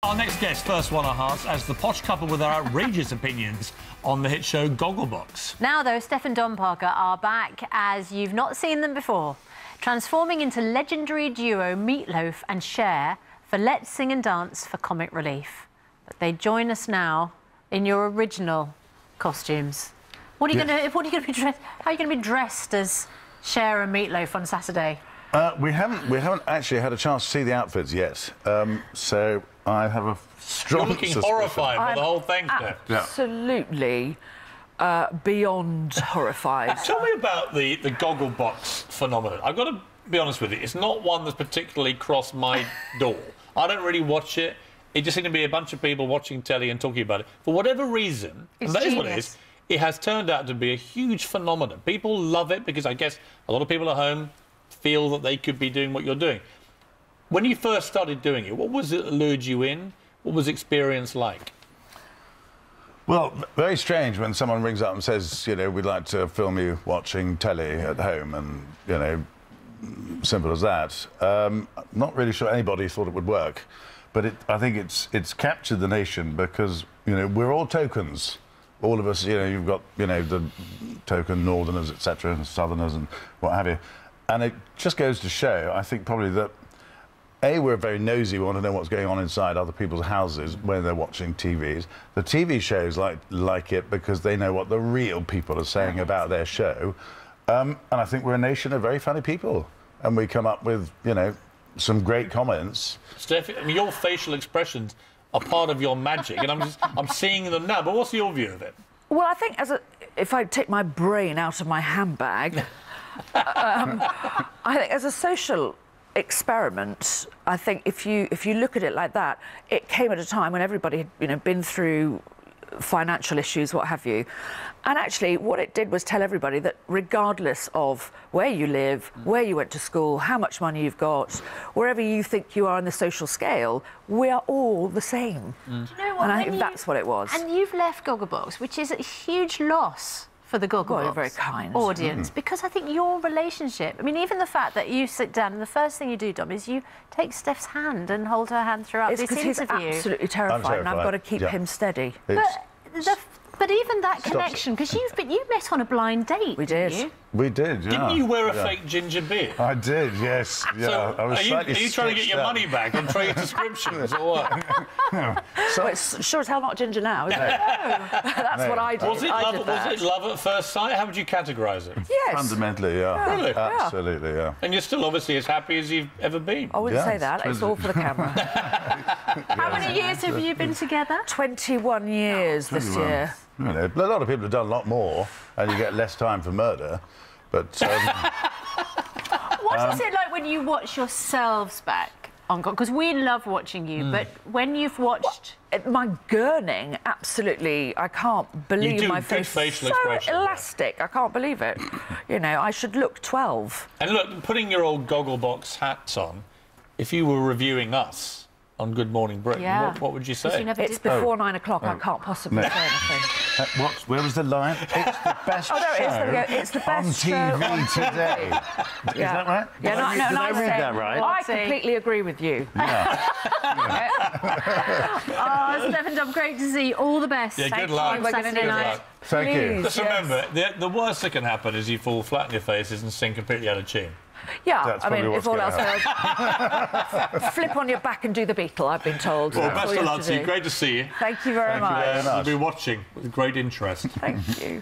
Our next guest, first one our hearts, as the posh couple with their outrageous opinions on the hit show Gogglebox. Now, though, Steph and Dom Parker are back as you've not seen them before, transforming into legendary duo Meatloaf and Cher for Let's Sing and Dance for comic relief. But they join us now in your original costumes. What are you going to be dressed? How are you going to be dressed as Cher and Meatloaf on Saturday? We haven't actually had a chance to see the outfits yet, so I have a strong You're looking suspicion. horrified by the whole thing, Steph. Absolutely beyond horrified. Tell me about the Gogglebox phenomenon. I've got to be honest with you, it's not one that's particularly crossed my door. I don't really watch it. It just seemed to be a bunch of people watching telly and talking about it. For whatever reason, and that is what it is, it has turned out to be a huge phenomenon. People love it because I guess a lot of people at home feel that they could be doing what you're doing. When you first started doing it, what was it that lured you in? What was the experience like? Well, very strange when someone rings up and says, you know, we'd like to film you watching telly at home, and, you know, simple as that. Not really sure anybody thought it would work, but I think it's captured the nation because, you know, we're all tokens. All of us, you know, you've got, you know, the token northerners, etc., and southerners and what have you. And it just goes to show, I think, probably that, A, we're very nosy, we want to know what's going on inside other people's houses when they're watching TVs. The TV shows like it because they know what the real people are saying about their show. And I think we're a nation of very funny people. And we come up with, you know, some great comments. Steph, I mean, your facial expressions are part of your magic, and I'm seeing them now. But what's your view of it? Well, I think if I take my brain out of my handbag, I think as a social experiment, I think if you look at it like that, it came at a time when everybody had, you know, been through financial issues, what have you. And actually what it did was tell everybody that regardless of where you live, where you went to school, how much money you've got, wherever you think you are in the social scale, we are all the same. Do you know what? And I think that's what it was. And you've left Gogglebox, which is a huge loss for the Gogglebox you're very kind. audience, because I think your relationship, I mean, even the fact that you sit down and the first thing you do, Dom, is you take Steph's hand and hold her hand throughout this interview. He's absolutely terrified, and I've got to keep him steady. But even that connection, because you met on a blind date. We did. Didn't you? We did, yeah. Didn't you wear a fake ginger beard? I did, yes. Yeah. So I was are you trying to get your money back on trade descriptions or what? Well, it's sure as hell not ginger now, is it? That's what I did. Was it love at first sight? How would you categorise it? Yes. Fundamentally, yeah. Really? Absolutely, yeah. And you're still obviously as happy as you've ever been. I wouldn't say that. It's all for the camera. How many years have you been together? 21 years this year. You know, a lot of people have done a lot more, and you get less time for murder. But What is it like when you watch yourselves back on God? Because we love watching you, but when you've watched... My gurning, absolutely, I can't believe my face. Facial so expression, elastic, I can't believe it. You know, I should look 12. And look, putting your old Gogglebox hats on, if you were reviewing us on Good Morning Britain, what would you say? It's before 9 o'clock, I can't possibly say anything. where was the line? It's the best there it is, there we go. show It's the best on TV show today. Is that right? Yeah, Did I read that right? I completely agree with you. Yeah. Oh, Steph and Dom, great to see you. All the best. Yeah, good Thank luck. you on Saturday Good night. luck. Thank you. Just remember, the worst that can happen is you fall flat on your faces and sing completely out of tune. Yeah, That's I mean, probably if all else fails, flip on your back and do the Beatle, I've been told. Well, That's best all of you luck have to you. do. Great to see you. Thank you very much. We'll be watching with great interest. Thank you.